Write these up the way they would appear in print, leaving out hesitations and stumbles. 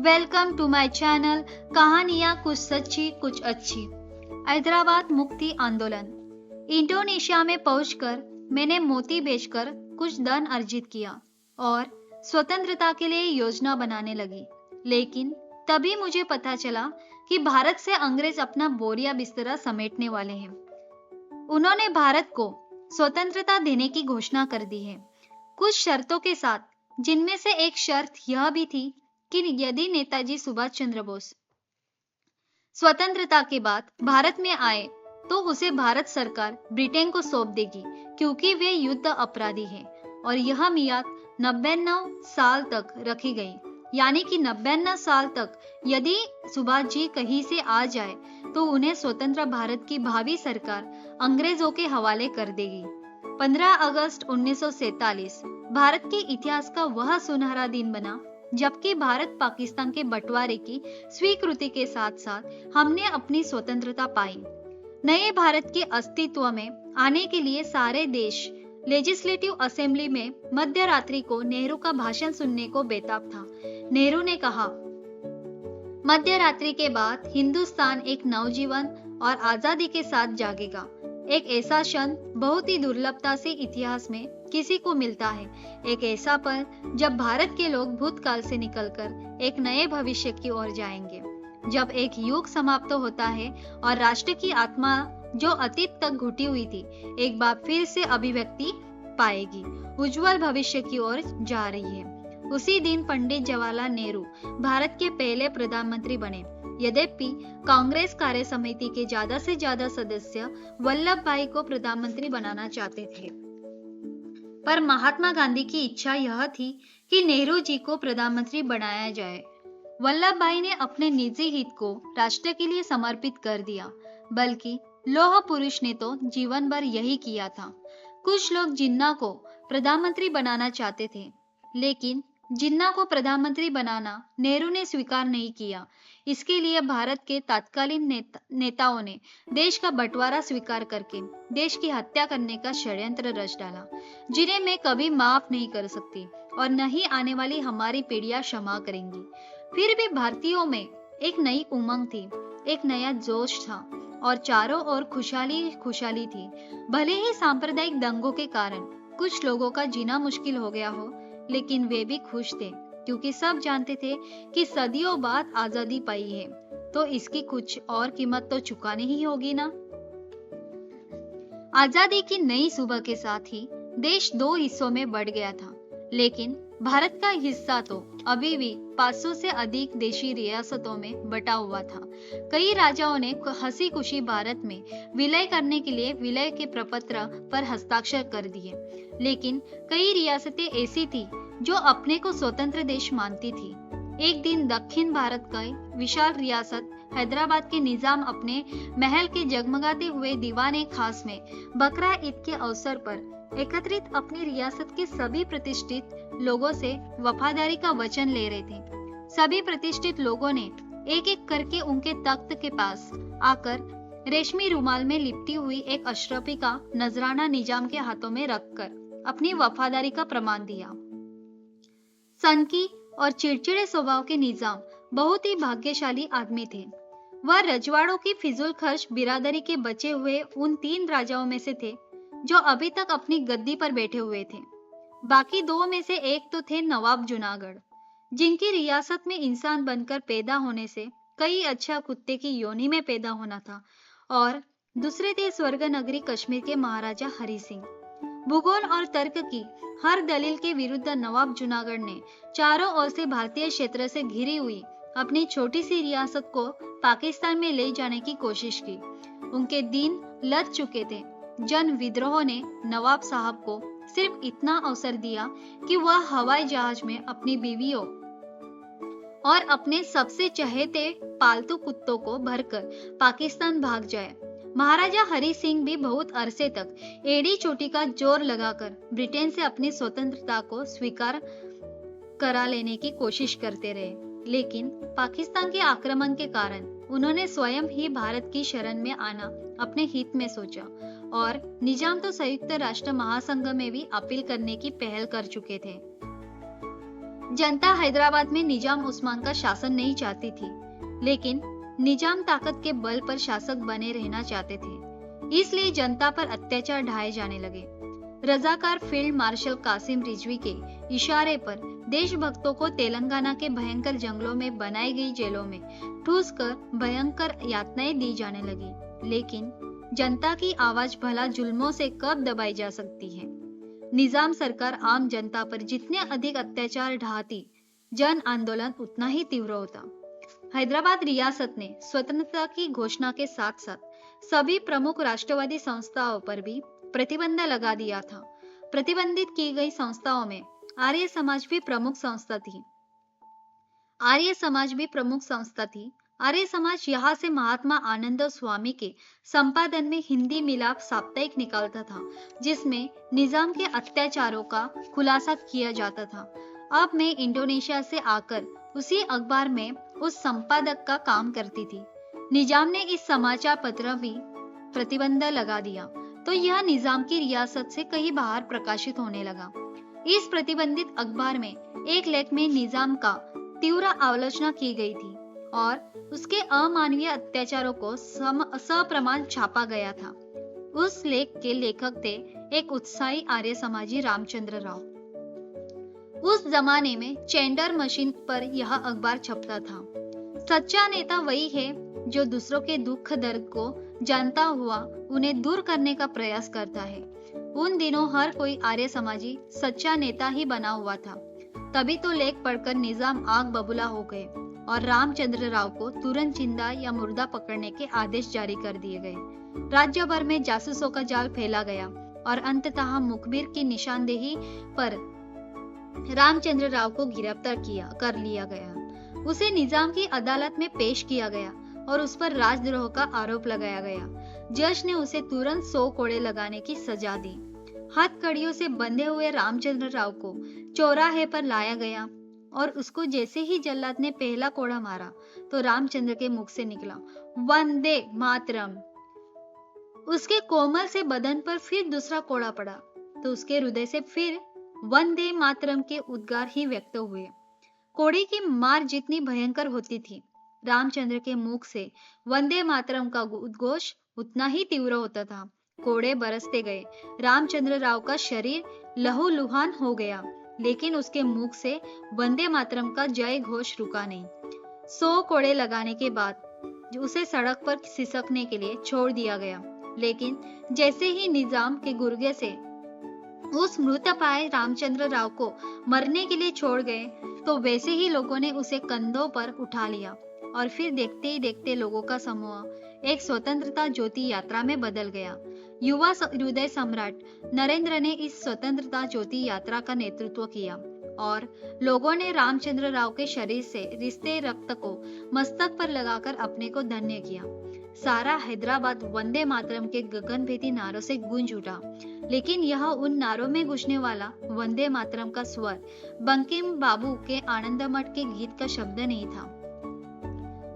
Welcome to my channel कहानियां कुछ सच्ची कुछ अच्छी। हैदराबाद मुक्ति आंदोलन। इंडोनेशिया में पहुंचकर मैंने मोती बेचकर कुछ धन अर्जित किया और स्वतंत्रता के लिए योजना बनाने लगी। लेकिन तभी मुझे पता चला कि भारत से अंग्रेज अपना बोरिया बिस्तरा समेटने वाले हैं। उन्होंने भारत को स्वतंत्रता देने की घोषणा कर दी है, कुछ शर्तों के साथ, जिनमें से एक शर्त यह भी थी कि यदि नेताजी सुभाष चंद्र बोस स्वतंत्रता के बाद भारत में आए तो उसे भारत सरकार ब्रिटेन को सौंप देगी, क्योंकि वे युद्ध अपराधी हैं। और यह मियाद 99 साल तक रखी गई, यानी कि 99 साल तक यदि सुभाष जी कहीं से आ जाए तो उन्हें स्वतंत्र भारत की भावी सरकार अंग्रेजों के हवाले कर देगी। 15 अगस्त 1947 भारत के इतिहास का वह सुनहरा दिन बना जबकि भारत पाकिस्तान के बंटवारे की स्वीकृति के साथ साथ हमने अपनी स्वतंत्रता पाई। नए भारत के अस्तित्व में आने के लिए सारे देश लेजिस्लेटिव असेंबली में मध्य रात्रि को नेहरू का भाषण सुनने को बेताब था। नेहरू ने कहा, मध्य रात्रि के बाद हिंदुस्तान एक नवजीवन और आजादी के साथ जागेगा। एक ऐसा क्षण बहुत ही दुर्लभता से इतिहास में किसी को मिलता है। एक ऐसा पल जब भारत के लोग भूतकाल से निकलकर एक नए भविष्य की ओर जाएंगे, जब एक युग समाप्त होता है और राष्ट्र की आत्मा जो अतीत तक घुटी हुई थी एक बार फिर से अभिव्यक्ति पाएगी, उज्जवल भविष्य की ओर जा रही है। उसी दिन पंडित जवाहरलाल नेहरू भारत के पहले प्रधानमंत्री बने। यद्यपि कांग्रेस कार्य समिति के ज्यादा से ज्यादा सदस्य वल्लभ भाई को प्रधानमंत्री बनाना चाहते थे, पर महात्मा गांधी की इच्छा यह थी कि नेहरू जी को प्रधानमंत्री बनाया जाए। वल्लभ भाई ने अपने निजी हित को राष्ट्र के लिए समर्पित कर दिया, बल्कि लौह पुरुष ने तो जीवन भर यही किया था। कुछ लोग जिन्ना को प्रधानमंत्री बनाना चाहते थे, लेकिन जिन्ना को प्रधानमंत्री बनाना नेहरू ने स्वीकार नहीं किया। इसके लिए भारत के तत्कालीन नेताओं ने देश का बंटवारा स्वीकार करके देश की हत्या करने का षड्यंत्र रच डाला, जिन्हें मैं कभी माफ नहीं कर सकती और न ही आने वाली हमारी पीढ़ियां क्षमा करेंगी। फिर भी भारतीयों में एक नई उमंग थी, एक नया जोश था और चारों ओर खुशहाली थी। भले ही सांप्रदायिक दंगों के कारण कुछ लोगों का जीना मुश्किल हो गया हो, लेकिन वे भी खुश थे, क्योंकि सब जानते थे कि सदियों बाद आजादी पाई है तो इसकी कुछ और कीमत तो चुकानी ही होगी ना। आजादी की नई सुबह के साथ ही देश दो हिस्सों में बढ़ गया था, लेकिन भारत का हिस्सा तो अभी भी 500 से अधिक देशी रियासतों में बटा हुआ था। कई राजाओं ने हंसी खुशी भारत में विलय करने के लिए विलय के प्रपत्र पर हस्ताक्षर कर दिए, लेकिन कई रियासतें ऐसी थी जो अपने को स्वतंत्र देश मानती थी। एक दिन दक्षिण भारत का विशाल रियासत हैदराबाद के निजाम अपने महल के जगमगाते हुए दीवाने खास में बकरा ईद के अवसर पर एकत्रित अपनी रियासत के सभी प्रतिष्ठित लोगों से वफादारी का वचन ले रहे थे। सभी प्रतिष्ठित लोगों ने एक एक करके उनके तख्त के पास आकर रेशमी रुमाल में लिपटी हुई एक अशरफी का नजराना निजाम के हाथों में रखकर अपनी वफादारी का प्रमाण दिया। सनकी और चिड़चिड़े स्वभाव के निजाम बहुत ही भाग्यशाली आदमी थे। वह रजवाड़ों की फिजूल खर्च बिरादरी के बचे हुए उन 3 राजाओं में से थे जो अभी तक अपनी गद्दी पर बैठे हुए थे। बाकी 2 में से एक तो थे नवाब जूनागढ़, जिनकी रियासत में इंसान बनकर पैदा होने से कई अच्छा कुत्ते की योनि में पैदा होना था, और दूसरे थे स्वर्ग नगरी कश्मीर के महाराजा हरि सिंह। भूगोल और तर्क की हर दलील के विरुद्ध नवाब जूनागढ़ ने चारों ओर से भारतीय क्षेत्र से घिरी हुई अपनी छोटी सी रियासत को पाकिस्तान में ले जाने की कोशिश की। उनके दिन लद चुके थे। जन विद्रोह ने नवाब साहब को सिर्फ इतना अवसर दिया कि वह हवाई जहाज में अपनी बीवियों और अपने सबसे चहेते पालतू कुत्तों को भरकर पाकिस्तान भाग जाए। महाराजा हरि सिंह भी बहुत अरसे तक एड़ी चोटी का जोर लगाकर ब्रिटेन से अपनी स्वतंत्रता को स्वीकार करा लेने की कोशिश करते रहे, लेकिन पाकिस्तान के आक्रमण के कारण उन्होंने स्वयं ही भारत की शरण में आना अपने हित में सोचा, और निजाम तो संयुक्त राष्ट्र महासंघ में भी अपील करने की पहल कर चुके थे। जनता हैदराबाद में निजाम उस्मान का शासन नहीं चाहती थी, लेकिन निजाम ताकत के बल पर शासक बने रहना चाहते थे। इसलिए जनता पर अत्याचार ढाए जाने लगे। रजाकार फील्ड मार्शल कासिम रिजवी के इशारे पर देशभक्तों को तेलंगाना के भयंकर जंगलों में बनाई गई जेलों में ठूस कर भयंकर यातनाएं दी जाने लगी। लेकिन जनता की आवाज भला जुल्मों से कब दबाई जा सकती है। निजाम सरकार आम जनता पर जितने अधिक अत्याचार ढाती, जन आंदोलन उतना ही तीव्र होता। हैदराबाद रियासत ने स्वतंत्रता की घोषणा के साथ साथ सभी प्रमुख राष्ट्रवादी संस्थाओं पर भी प्रतिबंध लगा दिया था। प्रतिबंधित की गई संस्थाओं में आर्य समाज भी प्रमुख संस्था थी। आर्य समाज यहाँ से महात्मा आनंद स्वामी के संपादन में हिंदी मिलाप साप्ताहिक निकालता था, जिसमें निजाम के अत्याचारों का खुलासा किया जाता था। अब मैं इंडोनेशिया से आकर उसी अखबार में उस संपादक का काम करती थी। निजाम ने इस समाचार पत्र भी प्रतिबंध लगा दिया, तो यह निजाम की रियासत से कहीं बाहर प्रकाशित होने लगा। इस प्रतिबंधित अखबार में एक लेख में निजाम का तीव्र आलोचना की गई थी और उसके अमानवीय अत्याचारों को सप्रमाण छापा गया था। उस लेख के लेखक थे एक उत्साही आर्य समाजी रामचंद्र राव। उस जमाने में चेंडर मशीन पर यह अखबार छपता था। सच्चा नेता वही है जो दूसरों के दुख दर्द को जानता हुआ उन्हें दूर करने का प्रयास करता है। उन दिनों हर कोई आर्य समाजी सच्चा नेता ही बना हुआ था। तभी तो लेख पढ़कर निजाम आग बबूला हो गए और रामचंद्र राव को तुरंत जिंदा या मुर्दा पकड़ने के आदेश जारी कर दिए गए। राज्य भर में जासूसों का जाल फैला गया और अंततः मुखबिर की निशानदेही पर रामचंद्र राव को गिरफ्तार कर लिया गया। उसे निजाम की अदालत में पेश किया गया और उस पर राजद्रोह का आरोप लगाया गया। जज ने उसे तुरंत 100 कोड़े लगाने की सजा दी। हथकड़ियों से बंधे हुए रामचंद्र राव को चौराहे पर लाया गया और उसको जैसे ही जल्लाद ने पहला कोड़ा मारा तो रामचंद्र के मुख से निकला वंदे मातरम। उसके कोमल से बदन पर फिर दूसरा कोड़ा पड़ा तो उसके हृदय से फिर वंदे मातरम के उद्गार ही व्यक्त हुए। कोड़े की मार जितनी भयंकर होती थी, रामचंद्र के मुख से वंदे मातरम का उद्घोष उतना ही तीव्र होता था। कोड़े बरसते गए। रामचंद्र राव का शरीर लहूलुहान हो गया, लेकिन उसके मुख से वंदे मातरम का जय घोष रुका नहीं। 100 कोड़े लगाने के बाद उसे सड़क पर सिसकने के लिए छोड़ दिया गया, लेकिन जैसे ही निजाम के गुर्गे से उस मृतप्राय रामचंद्र राव को मरने के लिए छोड़ गए, तो वैसे ही लोगों ने उसे कंधों पर उठा लिया और फिर देखते ही देखते लोगों का समूह एक स्वतंत्रता ज्योति यात्रा में बदल गया। युवा हृदय सम्राट नरेंद्र ने इस स्वतंत्रता ज्योति यात्रा का नेतृत्व किया और लोगों ने रामचंद्र राव के शरीर से रिश्ते रक्त को मस्तक पर लगाकर अपने को धन्य किया। सारा हैदराबाद वंदे मातरम के गगनभेदी नारों से गूंज उठा, लेकिन यह उन नारों में गूंजने वाला वंदे मातरम का स्वर बंकिम बाबू के आनंद मठ के गीत का शब्द नहीं था,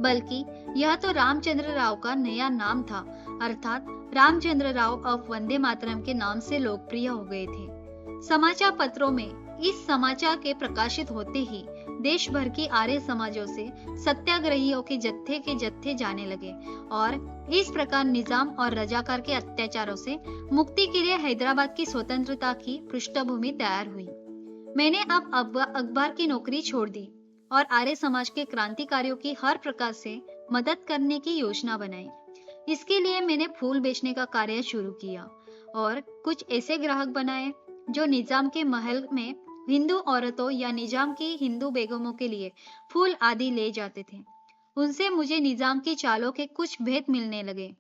बल्कि यह तो रामचंद्र राव का नया नाम था। अर्थात रामचंद्र राव अब वंदे मातरम के नाम से लोकप्रिय हो गए थे। समाचार पत्रों में इस समाचार के प्रकाशित होते ही देश भर की आर्य समाजों से सत्याग्रहियों के जत्थे जाने लगे और इस प्रकार निजाम और रजाकार के अत्याचारों से मुक्ति के लिए हैदराबाद की स्वतंत्रता की पृष्ठभूमि तैयार हुई। मैंने अब अखबार की नौकरी छोड़ दी और आर्य समाज के क्रांतिकारियों की हर प्रकार से मदद करने की योजना बनाई। इसके लिए मैंने फूल बेचने का कार्य शुरू किया और कुछ ऐसे ग्राहक बनाए जो निजाम के महल में हिंदू औरतों या निजाम की हिंदू बेगमों के लिए फूल आदि ले जाते थे। उनसे मुझे निजाम की चालों के कुछ भेद मिलने लगे।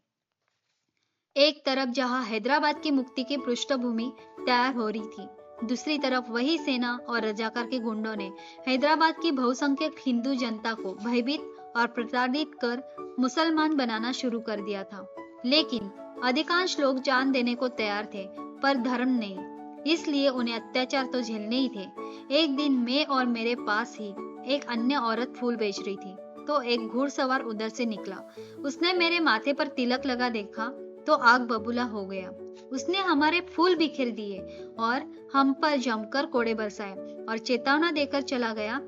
एक तरफ जहां हैदराबाद की मुक्ति की पृष्ठभूमि तैयार हो रही थी, दूसरी तरफ वही सेना और रजाकार के गुंडों ने हैदराबाद की बहुसंख्यक हिंदू जनता को भयभीत और प्रताड़ित कर मुसलमान बनाना शुरू कर दिया था। लेकिन अधिकांश लोग जान देने को तैयार थे, पर धर्म नहीं, इसलिए उन्हें अत्याचार तो झेलने ही थे। एक दिन मैं और मेरे पास ही एक अन्य औरत फूल बेच रही थी, तो एक घुड़सवार उधर से निकला। उसने मेरे माथे पर तिलक लगा देखा तो आग बबूला हो गया। उसने हमारे फूल बिखेर दिए और हम पर जमकर कोड़े बरसाए और चेतावना देकर चला गया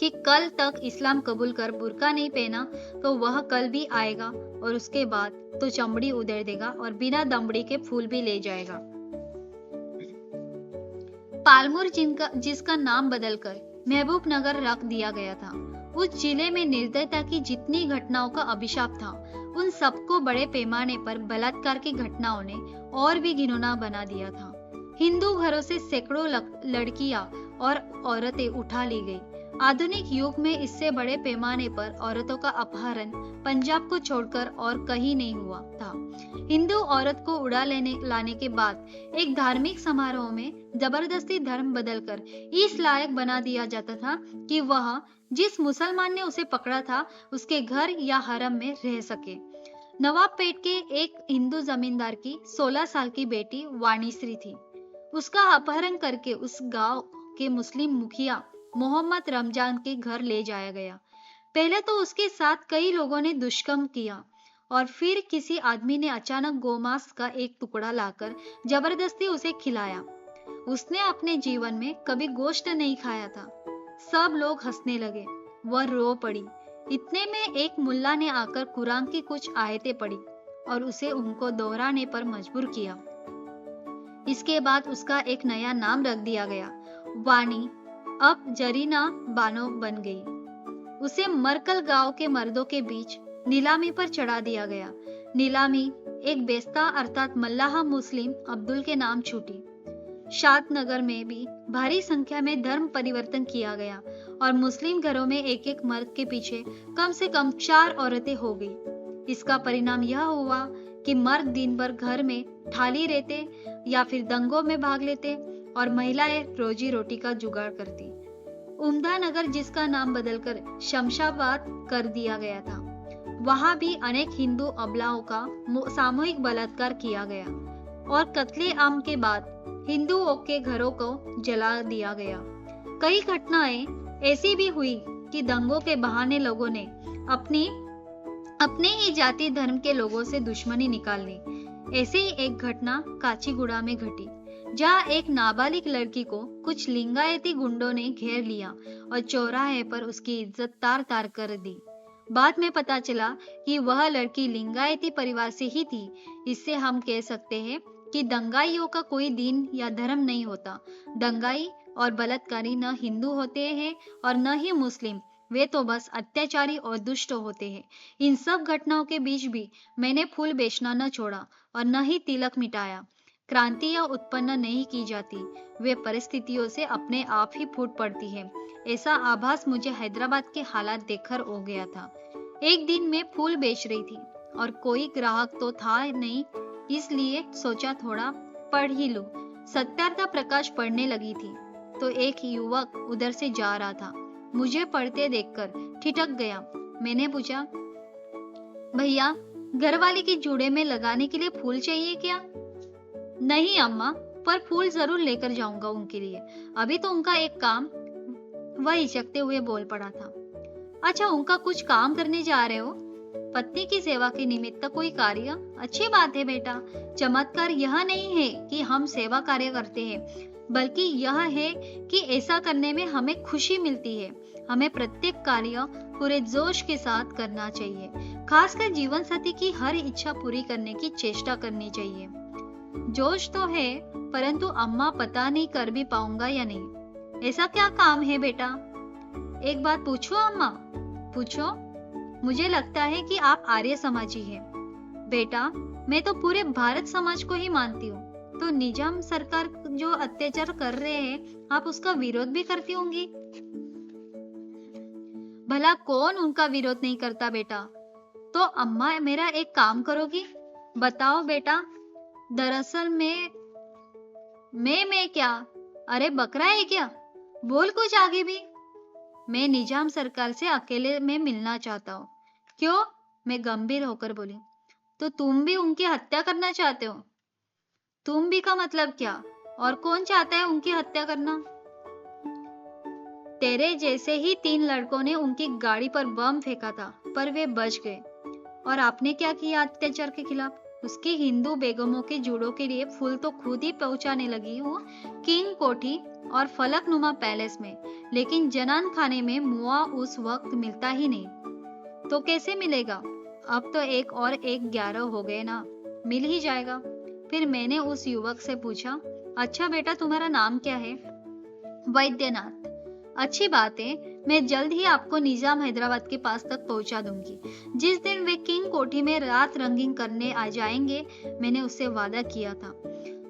कि कल तक इस्लाम कबूल कर बुर्का नहीं पहना तो वह कल भी आएगा और उसके बाद तो चमड़ी उधेड़ देगा और बिना दमड़ी के फूल भी ले जाएगा। पालमुर जिसका नाम बदलकर महबूब नगर रख दिया गया था, उस जिले में निर्दयता की जितनी घटनाओं का अभिशाप था, उन सबको बड़े पैमाने पर बलात्कार की घटनाओं ने और भी घिनौना बना दिया था। हिंदू घरों से सैकड़ों लड़कियां और औरतें उठा ली गई। आधुनिक युग में इससे बड़े पैमाने पर औरतों का अपहरण पंजाब को छोड़कर और कहीं नहीं हुआ था। हिंदू औरत को उड़ा लाने के बाद एक धार्मिक समारोह में जबरदस्ती धर्म बदलकर इस लायक बना दिया जाता था कि वह जिस मुसलमान ने उसे पकड़ा था उसके घर या हरम में रह सके। नवाबपेट के एक हिंदू जमींदार की 16 साल की बेटी वाणीश्री थी। उसका अपहरण करके उस गांव के मुस्लिम मुखिया मोहम्मद रमजान के घर ले जाया गया। पहले तो उसके साथ कई लोगों ने दुष्कर्म किया और फिर किसी आदमी ने अचानक गोमांस का एक टुकड़ा लाकर जबरदस्ती उसे खिलाया। उसने अपने जीवन में कभी गोश्त नहीं खाया था। सब लोग हंसने लगे, वह रो पड़ी। इतने में एक मुल्ला ने आकर कुरान की कुछ आयतें पढ़ी और उसे उनको दोहराने पर मजबूर किया। इसके बाद उसका एक नया नाम रख दिया गया। वाणी अब जरीना बानो बन गई। उसे मरकल गांव के मर्दों के बीच नीलामी पर चढ़ा दिया गया। नीलामी एक बेस्ता अर्थात मल्लाह मुस्लिम अब्दुल के नाम छूटी। शादनगर में भी भारी संख्या में धर्म परिवर्तन किया गया और मुस्लिम घरों में एक एक मर्द के पीछे कम से कम 4 औरतें हो गई। इसका परिणाम यह हुआ कि मर्द दिन भर घर में ठाली रहते या फिर दंगों में भाग लेते और महिलाएं रोजी रोटी का जुगाड़ करती। उम्दा नगर जिसका नाम बदलकर शमशाबाद कर दिया गया था, वहां भी अनेक हिंदू अबलाओं का सामूहिक बलात्कार किया गया और कत्ले आम के बाद हिंदुओं के घरों को जला दिया गया। कई घटनाएं ऐसी भी हुई कि दंगों के बहाने लोगों ने अपने ही जाति धर्म के लोगों से दुश्मनी निकाल ली। ऐसे ही एक घटना काचीगुड़ा में घटी, जहां एक नाबालिग लड़की को कुछ लिंगायती गुंडों ने घेर लिया और चौराहे पर उसकी इज्जत तार तार कर दी। बाद में पता चला कि वह लड़की लिंगायती परिवार से ही थी। इससे हम कह सकते हैं कि दंगाइयों का कोई दीन या धर्म नहीं होता। दंगाई और बलात्कारी न हिंदू होते हैं और न ही मुस्लिम, वे तो बस अत्याचारी और दुष्ट होते हैं। इन सब घटनाओं के बीच भी मैंने फूल बेचना न छोड़ा और न ही तिलक मिटाया। क्रांतियां उत्पन्न नहीं की जाती, वे परिस्थितियों से अपने आप ही फूट पड़ती है। ऐसा आभास मुझे हैदराबाद के हालात देखकर हो गया था। एक दिन मैं फूल बेच रही थी और कोई ग्राहक तो था नहीं, इसलिए सोचा थोड़ा पढ़ ही लूं। सत्यार्थ प्रकाश पढ़ने लगी थी तो एक युवक उधर से जा रहा था। मुझे पढ़ते देखकर ठिठक गया। मैंने पूछा, भैया घरवाली के जूड़े में लगाने के लिए फूल चाहिए क्या? नहीं अम्मा, पर फूल जरूर लेकर जाऊंगा उनके लिए, अभी तो उनका एक काम। वह हिचकते हुए बोल पड़ा था। अच्छा, उनका कुछ काम करने जा रहे हो? पत्नी की सेवा के निमित्त कोई कार्य? अच्छी बात है बेटा। चमत्कार यह नहीं है कि हम सेवा कार्य करते हैं, बल्कि यह है कि ऐसा करने में हमें खुशी मिलती है। हमें प्रत्येक कार्य पूरे जोश के साथ करना चाहिए, खासकर जीवन साथी की हर इच्छा पूरी करने की चेष्टा करनी चाहिए। जोश तो है, परंतु अम्मा पता नहीं कर भी पाऊंगा या नहीं। ऐसा क्या काम है बेटा? एक बात पूछो अम्मा? पूछो। मुझे लगता है कि आप आर्य समाजी हैं। बेटा, मैं तो पूरे भारत समाज को ही मानती हूँ। तो निजाम सरकार जो अत्याचार कर रहे हैं, आप उसका विरोध भी करती होंगी। भला कौन उनका विरोध नहीं करता बेटा? तो अम्मा मेरा एक काम करोगी? बताओ बेटा। दरअसल मैं क्या? अरे बकरा है क्या? बोल कुछ आगे भी। मैं निजाम सरकार से अकेले में मिलना चाहता हूँ। क्यों? मैं गंभीर होकर बोली। तो तुम भी उनकी हत्या करना चाहते हो? तुम भी का मतलब क्या? और कौन चाहता है उनकी हत्या करना? तेरे जैसे ही 3 लड़कों ने उनकी गाड़ी पर बम फेंका था, पर वे बच गए। और आपने क्या किया अत्याचार के खिलाफ? उसकी हिंदू बेगमों के जुड़ों के लिए फूल तो खुद ही पहुंचाने लगी हूँ किंग कोठी और फलकनुमा पैलेस में, लेकिन जनान खाने में मुआ उस वक्त मिलता ही नहीं। तो कैसे मिलेगा? अब तो एक और एक 11 हो गए ना, मिल ही जाएगा। फिर मैंने उस युवक से पूछा, अच्छा बेटा तुम्हारा नाम क्या है? वैद्यनाथ। अच्छी बात है, मैं जल्द ही आपको निजाम हैदराबाद के पास तक पहुंचा दूंगी। जिस दिन वे किंग कोठी में रात रंगीन करने आ जाएंगे, मैंने उससे वादा किया था।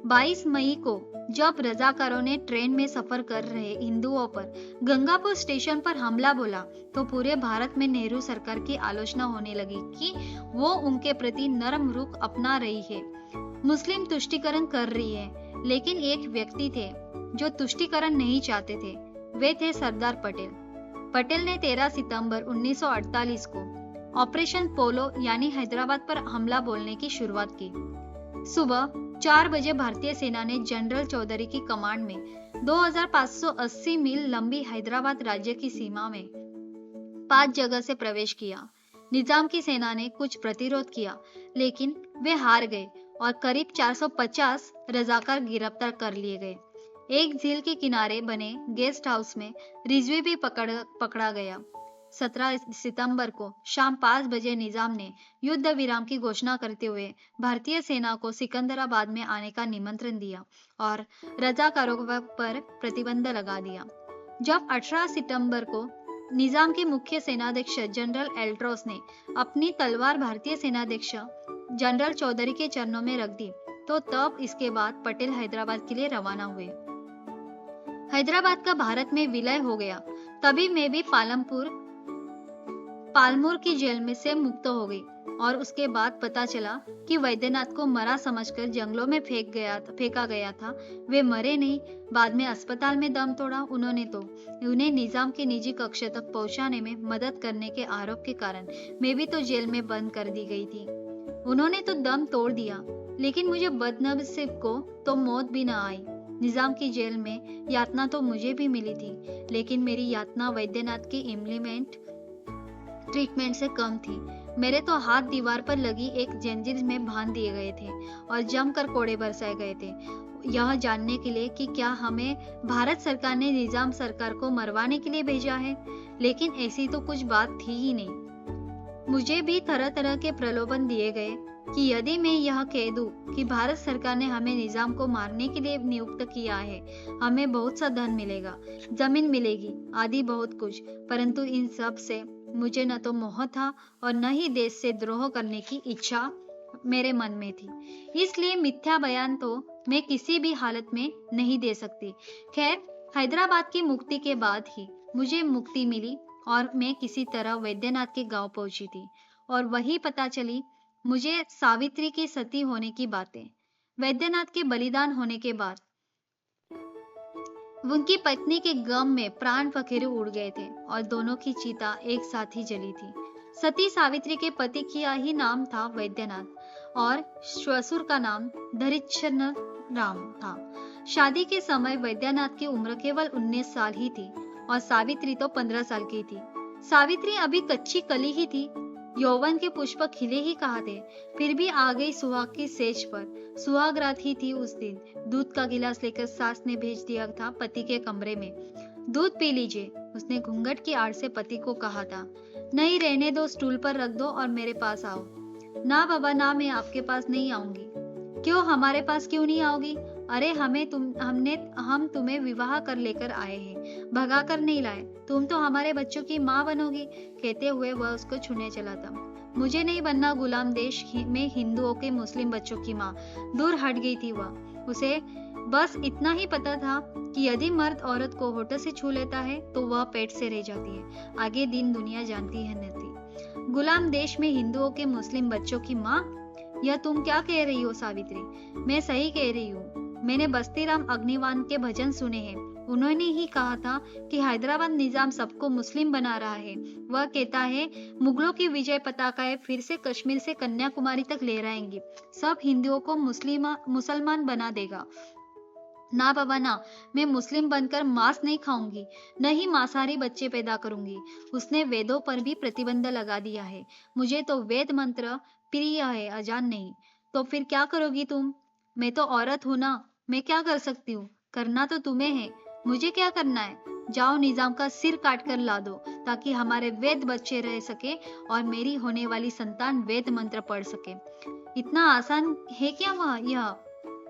22 मई को जब रजाकारों ने ट्रेन में सफर कर रहे हिंदुओं पर गंगापुर स्टेशन पर हमला बोला, तो पूरे भारत में नेहरू सरकार की आलोचना होने लगी कि वो उनके प्रति नरम रुख अपना रही है, मुस्लिम तुष्टीकरण कर रही है। लेकिन एक व्यक्ति थे जो तुष्टीकरण नहीं चाहते थे, वे थे सरदार पटेल। पटेल ने 13 सितंबर 1948 को ऑपरेशन पोलो यानी हैदराबाद पर हमला बोलने की शुरुआत की। सुबह 4 बजे भारतीय सेना ने जनरल चौधरी की कमांड में 2580 मील लंबी हैदराबाद राज्य की सीमा में 5 जगह से प्रवेश किया। निजाम की सेना ने कुछ प्रतिरोध किया, लेकिन वे हार गए और करीब 450 रजाकार गिरफ्तार कर लिए गए। एक झील के किनारे बने गेस्ट हाउस में रिजवी भी पकड़ा गया। 17 सितंबर को शाम 5 बजे निजाम ने युद्ध विराम की घोषणा करते हुए भारतीय सेना को सिकंदराबाद में आने का निमंत्रण दिया और रजाकारों पर प्रतिबंध लगा दिया। जब 18 सितंबर को निजाम के मुख्य सेनाध्यक्ष जनरल एल्ट्रोस ने अपनी तलवार भारतीय सेनाध्यक्ष जनरल चौधरी के चरणों में रख दी, तो तब इसके बाद पटेल हैदराबाद के लिए रवाना हुए। हैदराबाद का भारत में विलय हो गया। तभी मैं भी पालमूर की जेल में से मुक्त हो गई और उसके बाद पता चला कि वैद्यनाथ को मरा समझकर जंगलों में फेंका गया था। वे मरे नहीं, बाद में अस्पताल में दम तोड़ा उन्होंने। तो उन्हें निजाम के निजी कक्ष तक पहुंचाने में मदद करने के आरोप के कारण मैं भी तो जेल में बंद कर दी गई थी। उन्होंने तो दम तोड़ दिया, लेकिन मुझे बदनसीब को तो मौत भी न आई। निजाम की जेल में यातना तो मुझे भी मिली थी, लेकिन मेरी यातना वैद्यनाथ की इम्प्लीमेंट ट्रीटमेंट से कम थी। मेरे तो हाथ दीवार पर लगी एक जंजीर में बांध दिए गए थे और जमकर कोड़े बरसाए गए थे, यह जानने के लिए कि क्या हमें भारत सरकार ने निजाम सरकार को मरवाने के लिए भेजा है। लेकिन ऐसी तो कुछ बात थी ही नहीं। मुझे भी तरह तरह के प्रलोभन दिए गए कि यदि मैं यह कह दूं कि भारत सरकार ने हमें निजाम को मारने के लिए नियुक्त किया है, हमें बहुत सा धन मिलेगा, जमीन मिलेगी, आदि बहुत कुछ। परंतु इन सब से मुझे न तो मोह था और न ही देश से द्रोह करने की इच्छा मेरे मन में थी। इसलिए मिथ्या बयान तो मैं किसी भी हालत में नहीं दे सकती। खैर, हैदराबाद की मुक्ति के बाद ही मुझे मुक्ति मिली और मैं किसी तरह वैद्यनाथ के गांव पहुंची थी और वही पता चली मुझे सावित्री की सती होने की बातें। वैद्यनाथ के बलिदान होने के बाद उनकी पत्नी के गम में प्राण पखेरु उड़ गए थे और दोनों की चिता एक साथ ही जली थी। सती सावित्री के पति का ही नाम था वैद्यनाथ और ससुर का नाम धरिच्छन्न राम था। शादी के समय वैद्यनाथ की उम्र केवल 19 साल ही थी और सावित्री तो 15 साल की थी। सावित्री अभी कच्ची कली ही थी, यौवन के पुष्प खिले ही कहा थे, फिर भी आ गई सुहाग की सेज पर। सुहाग रात ही थी उस दिन। दूध का गिलास लेकर सास ने भेज दिया था पति के कमरे में। दूध पी लीजिए, उसने घूंघट की आड़ से पति को कहा था। नहीं, रहने दो, स्टूल पर रख दो और मेरे पास आओ। ना बाबा ना, मैं आपके पास नहीं आऊंगी। क्यों, हमारे पास क्यों नहीं आओगी? अरे हम तुम्हें विवाह कर लेकर आए हैं, भगा कर नहीं लाए। तुम तो हमारे बच्चों की माँ बनोगी। कहते हुए वह उसको छूने चला था। मुझे नहीं बनना गुलाम देश में हिंदुओं के मुस्लिम बच्चों की माँ। दूर हट गई थी वह। उसे बस इतना ही पता था कि यदि मर्द औरत को होठ से छू लेता है तो वह पेट से रह जाती है। आगे दिन दुनिया जानती है नहीं। गुलाम देश में हिंदुओं के मुस्लिम बच्चों की माँ, यह तुम क्या कह रही हो सावित्री? मैं सही कह रही हूँ। मैंने बस्तीराम अग्निवान के भजन सुने हैं। उन्होंने ही कहा था कि हैदराबाद निजाम सबको मुस्लिम बना रहा है। वह कहता है मुगलों की विजय पताकाएं फिर से कश्मीर से कन्याकुमारी तक लहराएंगी, सब हिंदुओं को मुसलमान बना देगा। ना बाबा ना, मैं मुस्लिम बनकर मांस नहीं खाऊंगी, न ही मांसाहारी बच्चे पैदा करूंगी। उसने वेदों पर भी प्रतिबंध लगा दिया है। मुझे तो वेद मंत्र प्रिय है, अजान नहीं। तो फिर क्या करोगी तुम? मैं तो औरत हूं ना, मैं क्या कर सकती हूँ? करना तो तुम्हें है। मुझे क्या करना है? जाओ निजाम का सिर काट कर ला दो, ताकि हमारे वेद बच्चे रह सके और मेरी होने वाली संतान वेद मंत्र पढ़ सके। इतना आसान है क्या वह यह?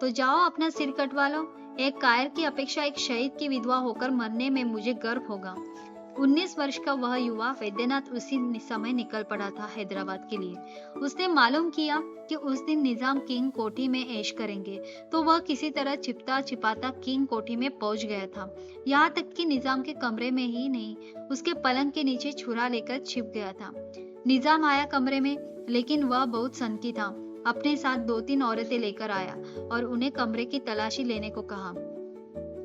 तो जाओ अपना सिर कटवा लो। एक कायर की अपेक्षा एक शहीद की विधवा होकर मरने में मुझे गर्व होगा। 19 वर्ष का वह युवा वैद्यनाथ उसी समय निकल पड़ा था हैदराबाद के लिए। उसने मालूम किया कि उस दिन निजाम किंग कोठी में ऐश करेंगे, तो वह किसी तरह छिपता छिपाता किंग कोठी में पहुंच गया था। यहाँ तक कि निजाम के कमरे में ही नहीं, उसके पलंग के नीचे छुरा लेकर छिप गया था। निजाम आया कमरे में, लेकिन वह बहुत सनकी था। अपने साथ 2-3 औरतें लेकर आया और उन्हें कमरे की तलाशी लेने को कहा।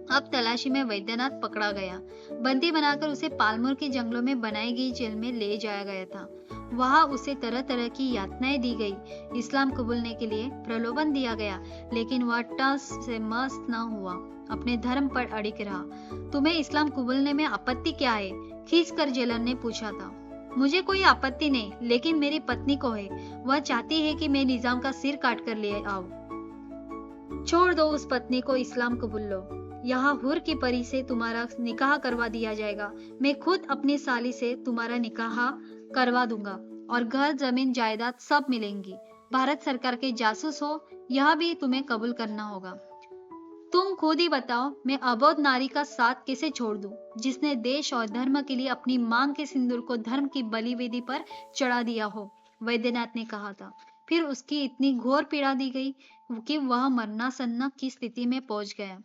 अब तलाशी में वैद्यनाथ पकड़ा गया। बंदी बनाकर उसे पालमोर के जंगलों में बनाई गई जेल में ले जाया गया था। वहां उसे तरह तरह की यातनाएं दी गई। इस्लाम कबूलने के लिए प्रलोभन दिया गया, लेकिन वह टस से मस न हुआ, अपने धर्म पर अड़िग रहा। तुम्हें इस्लाम कबूलने में आपत्ति क्या है? खींच कर जेलर ने पूछा था। मुझे कोई आपत्ति नहीं, लेकिन मेरी पत्नी को है। वह चाहती है कि मैं निजाम का सिर काट कर ले आऊं। छोड़ दो उस पत्नी को, इस्लाम कबूल लो। यहाँ हुर की परी से तुम्हारा निकाह करवा दिया जाएगा। मैं खुद अपनी साली से तुम्हारा निकाह करवा दूंगा और घर जमीन जायदाद सब मिलेंगी। भारत सरकार के जासूस हो, यह भी तुम्हें कबूल करना होगा। तुम खुद ही बताओ, मैं अबोध नारी का साथ कैसे छोड़ दूं, जिसने देश और धर्म के लिए अपनी मांग के सिंदूर को धर्म की बलिवेदी पर चढ़ा दिया हो? वैद्यनाथ ने कहा था। फिर उसकी इतनी घोर पीड़ा दी गई कि वह मरना सन्ना की स्थिति में पहुंच गया।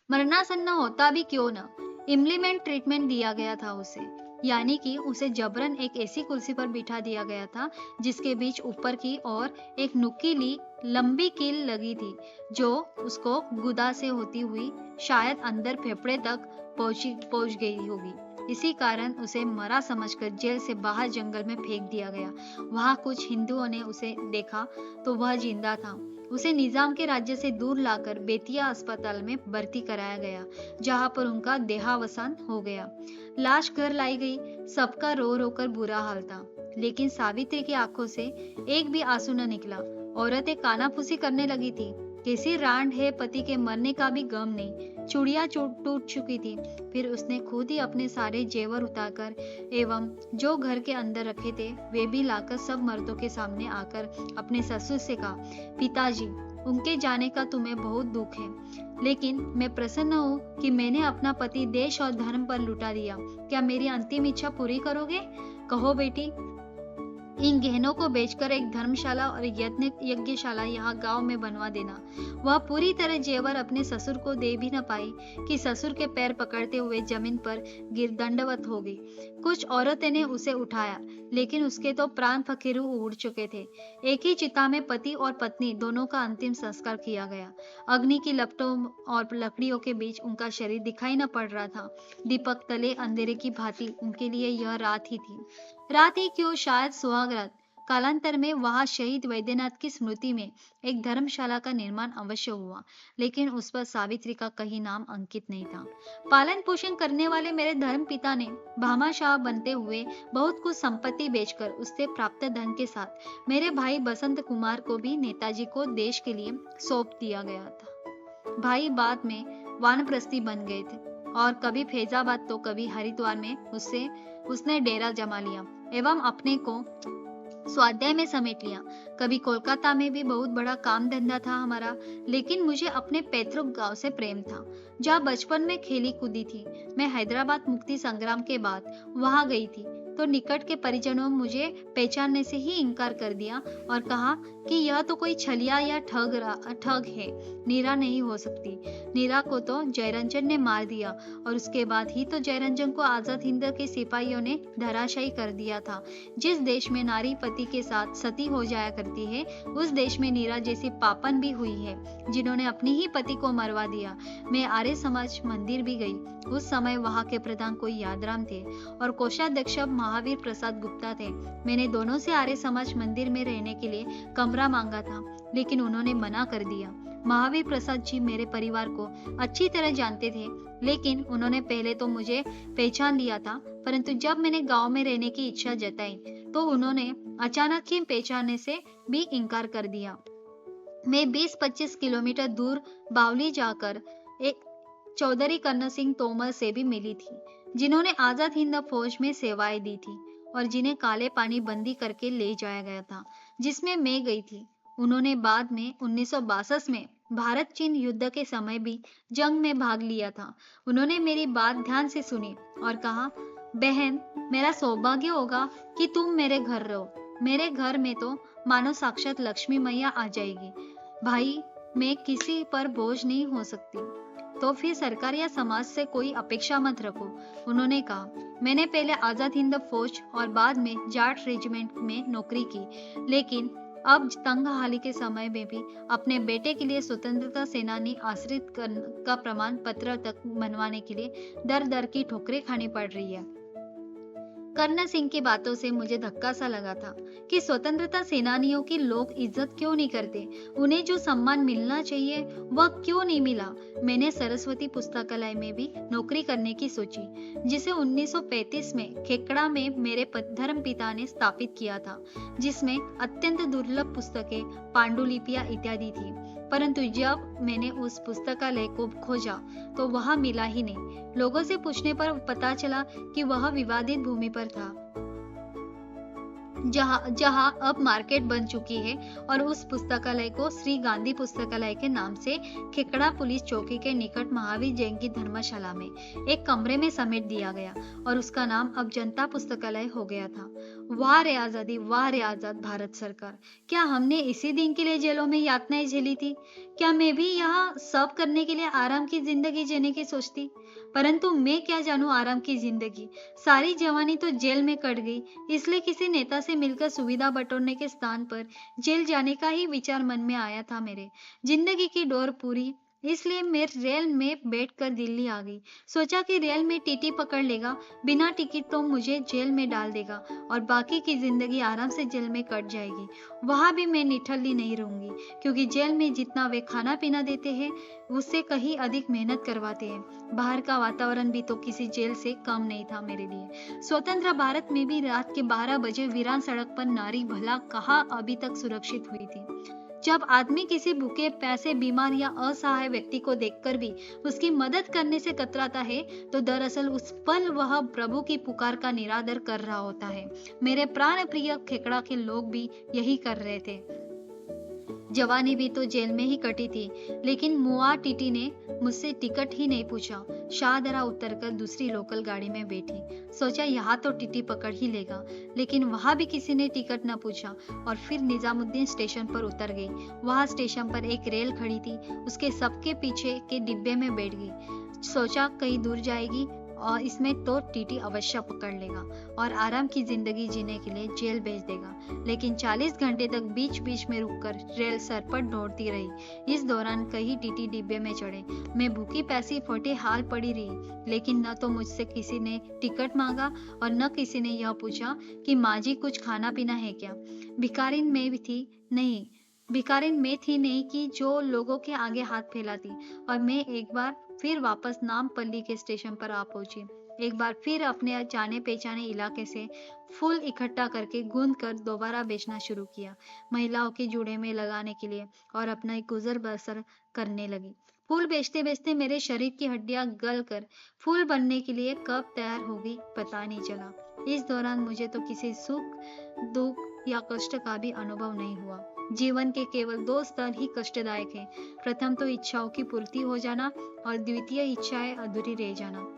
मरनासन्न होता भी क्यों न, इम्प्लीमेंट ट्रीटमेंट दिया गया था उसे, यानी कि उसे जबरन एक ऐसी कुर्सी पर बिठा दिया गया था जिसके बीच ऊपर की ओर एक नुकीली लंबी कील लगी थी, जो उसको गुदा से होती हुई शायद अंदर फेफड़े तक पहुंच गई होगी। इसी कारण उसे मरा समझकर जेल से बाहर जंगल में फेंक दिया गया। वहां कुछ हिंदुओं ने उसे देखा तो वह जिंदा था। उसे निजाम के राज्य से दूर लाकर बेतिया अस्पताल में भर्ती कराया गया, जहां पर उनका देहावसान हो गया। लाश घर लाई गई। सबका रो रो कर बुरा हाल था, लेकिन सावित्री की आंखों से एक भी आंसू न निकला। औरतें कानाफूसी करने लगी थी। कैसी रांड है, पति के मरने का भी गम नहीं। चूड़ियां टूट चुकी थी। फिर उसने खुद ही अपने सारे जेवर उतारकर एवं जो घर के अंदर रखे थे वे भी लाकर सब मर्दों के सामने आकर अपने ससुर से कहा, पिताजी, उनके जाने का तुम्हें बहुत दुख है, लेकिन मैं प्रसन्न हूँ कि मैंने अपना पति देश और धर्म पर लुटा दिया। क्या मेरी अंतिम इच्छा पूरी करोगे? कहो बेटी। इन गहनों को बेचकर एक धर्मशाला और यज्ञशाला यहाँ गांव में बनवा देना। वह पूरी तरह जेवर अपने ससुर को दे भी न पाई कि ससुर के पैर पकड़ते हुए जमीन पर गिर दंडवत हो गई। कुछ औरतें ने उसे उठाया, लेकिन उसके तो प्राण फकीरू उड़ चुके थे। एक ही चिता में पति और पत्नी दोनों का अंतिम संस्कार किया गया। अग्नि की लपटों और लकड़ियों के बीच उनका शरीर दिखाई न पड़ रहा था। दीपक तले अंधेरे की भांति उनके लिए यह रात ही थी। रात ही क्यों, शायद सुहाग रात। कालांतर में वहां शहीद वैद्यनाथ की स्मृति में एक धर्मशाला का निर्माण अवश्य हुआ, लेकिन उस पर सावित्री का कहीं नाम अंकित नहीं था। पालन पोषण करने वाले मेरे धर्म पिता ने भामाशाह बनते हुए बहुत कुछ संपत्ति बेचकर उससे प्राप्त धन के साथ मेरे भाई बसंत कुमार को भी नेताजी को देश के लिए सौंप दिया गया था। भाई बाद में वानप्रस्थी बन गए थे और कभी फैजाबाद तो कभी हरिद्वार में उसने डेरा जमा लिया एवं अपने को स्वाध्याय में समेट लिया। कभी कोलकाता में भी बहुत बड़ा काम धंधा था हमारा, लेकिन मुझे अपने पैतृक गांव से प्रेम था, जहाँ बचपन में खेली कूदी थी। मैं हैदराबाद मुक्ति संग्राम के बाद वहां गई थी तो निकट के परिजनों ने मुझे पहचानने से ही इनकार कर दिया और कहा कि यह तो कोई छलिया या ठग है, नीरा नहीं हो सकती। नीरा को तो जयरंजन ने मार दिया और उसके बाद ही तो जयरंजन को आजाद हिंद के सिपाहियों ने धराशायी कर दिया था। जिस देश में नारी पति के साथ सती हो जाया करती है, उस देश में नीरा जैसी पापन भी हुई है, जिन्होंने अपने ही पति को मरवा दिया। मैं आर्य समाज मंदिर भी गई। उस समय वहां के प्रधान कोई यादराम थे और कोषाध्यक्ष महावीर प्रसाद गुप्ता थे। मैंने दोनों से आर्य समाज मंदिर में रहने के लिए कमरा मांगा था, लेकिन उन्होंने मना कर दिया। महावीर प्रसाद जी मेरे परिवार को अच्छी तरह जानते थे, लेकिन उन्होंने पहले तो मुझे पहचान लिया था, परंतु जब मैंने गांव में रहने की इच्छा जताई तो उन्होंने अचानक ही पहचानने से भी इनकार कर दिया। मैं 20-25 किलोमीटर दूर बावली जाकर एक चौधरी कर्ण सिंह तोमर से भी मिली थी, जिन्होंने आजाद हिंद फौज में सेवाएं दी थी और जिन्हें काले पानी बंदी करके ले जाया गया था, जिसमें मैं गई थी। उन्होंने बाद में 1962 में भारत चीन युद्ध के समय भी जंग में भाग लिया था। उन्होंने मेरी बात ध्यान से सुनी और कहा, बहन, मेरा सौभाग्य होगा कि तुम मेरे घर रहो। मेरे घर में तो मानो साक्षात लक्ष्मी मैया आ जाएगी। भाई, मैं किसी पर बोझ नहीं हो सकती, तो फिर सरकार या समाज से कोई अपेक्षा मत रखो। उन्होंने कहा, मैंने पहले आजाद हिंद फौज और बाद में जाट रेजिमेंट में नौकरी की, लेकिन अब तंगहाली के समय में भी अपने बेटे के लिए स्वतंत्रता सेनानी आश्रित का प्रमाण पत्र तक बनवाने के लिए दर दर की ठोकरें खानी पड़ रही है। कर्ण सिंह की बातों से मुझे धक्का सा लगा था कि स्वतंत्रता सेनानियों की लोग इज्जत क्यों नहीं करते, उन्हें जो सम्मान मिलना चाहिए वह क्यों नहीं मिला। मैंने सरस्वती पुस्तकालय में भी नौकरी करने की सोची, जिसे 1935 में खेकड़ा में मेरे धर्मपिता ने स्थापित किया था, जिसमें अत्यंत दुर्लभ पुस्तकें, पांडुलिपियां इत्यादि थी। परंतु जब मैंने उस पुस्तकालय को खोजा तो वह मिला ही नहीं। लोगों से पूछने पर पता चला कि वह विवादित भूमि पर था, जहां अब मार्केट बन चुकी है, और उस पुस्तकालय को श्री गांधी पुस्तकालय के नाम से खेकड़ा पुलिस चौकी के निकट महावीर जैन की धर्मशाला में एक कमरे में समेट दिया गया और उसका नाम अब जनता पुस्तकालय हो गया था। वाह रे आजादी, वाह रे आजाद भारत सरकार! क्या हमने इसी दिन के लिए जेलों में यातनाएं झेली थी? क्या मैं भी यहाँ सब करने के लिए आराम की जिंदगी जीने की सोचती? परंतु मैं क्या जानूं आराम की जिंदगी। सारी जवानी तो जेल में कट गई, इसलिए किसी नेता से मिलकर सुविधा बटोरने के स्थान पर जेल जाने का ही विचार मन में आया था मेरे। जिंदगी की डोर पूरी, इसलिए मैं रेल में बैठकर दिल्ली आ गई। सोचा कि रेल में टीटी पकड़ लेगा, बिना टिकट तो मुझे जेल में डाल देगा और बाकी की जिंदगी आराम से जेल में कट जाएगी। वहां भी मैं निठल्ली नहीं रहूंगी, क्योंकि जेल में जितना वे खाना पीना देते हैं उससे कहीं अधिक मेहनत करवाते हैं। बाहर का वातावरण भी तो किसी जेल से कम नहीं था मेरे लिए। स्वतंत्र भारत में भी रात के 12 बजे वीरान सड़क पर नारी भला कहाँ अभी तक सुरक्षित हुई थी। जब आदमी किसी भूखे प्यासे, बीमार या असहाय व्यक्ति को देखकर भी उसकी मदद करने से कतराता है, तो दरअसल उस पल वह प्रभु की पुकार का निरादर कर रहा होता है। मेरे प्राण प्रिय खेकड़ा के लोग भी यही कर रहे थे। जवानी भी तो जेल में ही कटी थी, लेकिन मुआ टीटी ने मुझसे टिकट ही नहीं पूछा। शाहदरा उतरकर दूसरी लोकल गाड़ी में बैठी। सोचा यहाँ तो टीटी पकड़ ही लेगा, लेकिन वहां भी किसी ने टिकट न पूछा और फिर निजामुद्दीन स्टेशन पर उतर गई। वहां स्टेशन पर एक रेल खड़ी थी, उसके सबके पीछे के डिब्बे में बैठ गई। सोचा कहीं दूर जाएगी और इसमें तो टीटी अवश्य पकड़ लेगा और आराम की जिंदगी जीने के लिए जेल भेज देगा। लेकिन 40 घंटे तक बीच बीच में रुककर रेल सरपट दौड़ती रही। इस दौरान कई टीटी डिब्बे में चढ़े। मैं भूखी प्यासी फटे हाल पड़ी रही, लेकिन न तो मुझसे किसी ने टिकट मांगा और न किसी ने यह पूछा कि माँ जी कुछ खाना पीना है क्या। भिखारिन में थी नहीं कि जो लोगों के आगे हाथ फैलाती। और मैं एक बार फिर वापस नामपल्ली के स्टेशन पर आ पहुंची। एक बार फिर अपने जाने पहचाने इलाके से फूल इकट्ठा करके गूंद कर दोबारा बेचना शुरू किया, महिलाओं के जूड़े में लगाने के लिए, और अपना गुजर बसर करने लगी। फूल बेचते बेचते मेरे शरीर की हड्डियां गल कर फूल बनने के लिए कब तैयार होगी पता नहीं चला। इस दौरान मुझे तो किसी सुख, दुख या कष्ट का भी अनुभव नहीं हुआ। जीवन के केवल 2 स्तर ही कष्टदायक हैं। प्रथम तो इच्छाओं की पूर्ति हो जाना और द्वितीय इच्छाएं अधूरी रह जाना।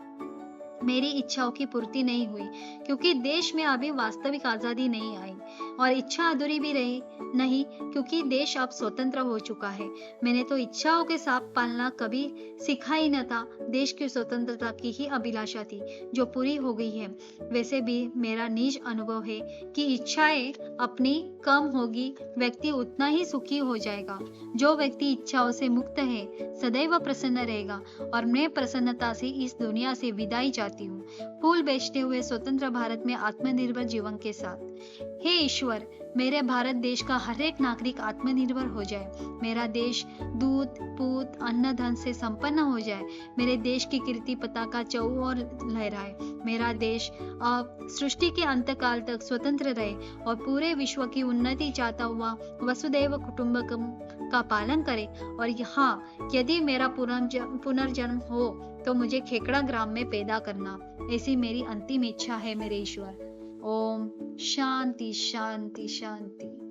मेरी इच्छाओं की पूर्ति नहीं हुई क्योंकि देश में अभी वास्तविक आजादी नहीं आई, और इच्छा अधूरी भी रही नहीं क्योंकि देश अब स्वतंत्र हो चुका है। मैंने तो इच्छाओं के साथ पालना कभी सीखा ही न था। देश की स्वतंत्रता की ही अभिलाषा थी जो पूरी हो गई है। वैसे भी मेरा निज अनुभव है कि इच्छाएं अपनी कम होगी, व्यक्ति उतना ही सुखी हो जाएगा। जो व्यक्ति इच्छाओं से मुक्त है सदैव प्रसन्न रहेगा, और मैं प्रसन्नता से इस दुनिया से विदाई चाहती हूँ, फूल बेचते हुए स्वतंत्र भारत में आत्मनिर्भर जीवन के साथ। हे ईश्वर, मेरे भारत देश का हर एक नागरिक आत्मनिर्भर हो जाए। मेरा देश दूध, पूत, अन्न, धन से संपन्न हो जाए। मेरे देश की कीर्ति पताका चौओर लहराए। मेरा देश अब सृष्टि के अंतकाल तक स्वतंत्र रहे और पूरे विश्व की उन्नति चाहता हुआ वसुदैव कुटुंबकम का पालन करे। और यहाँ यदि मेरा पुनर्जन्म हो तो मुझे खेकड़ा ग्राम में पैदा करना, ऐसी मेरी अंतिम इच्छा है मेरे ईश्वर। ओम शांति शांति शांति।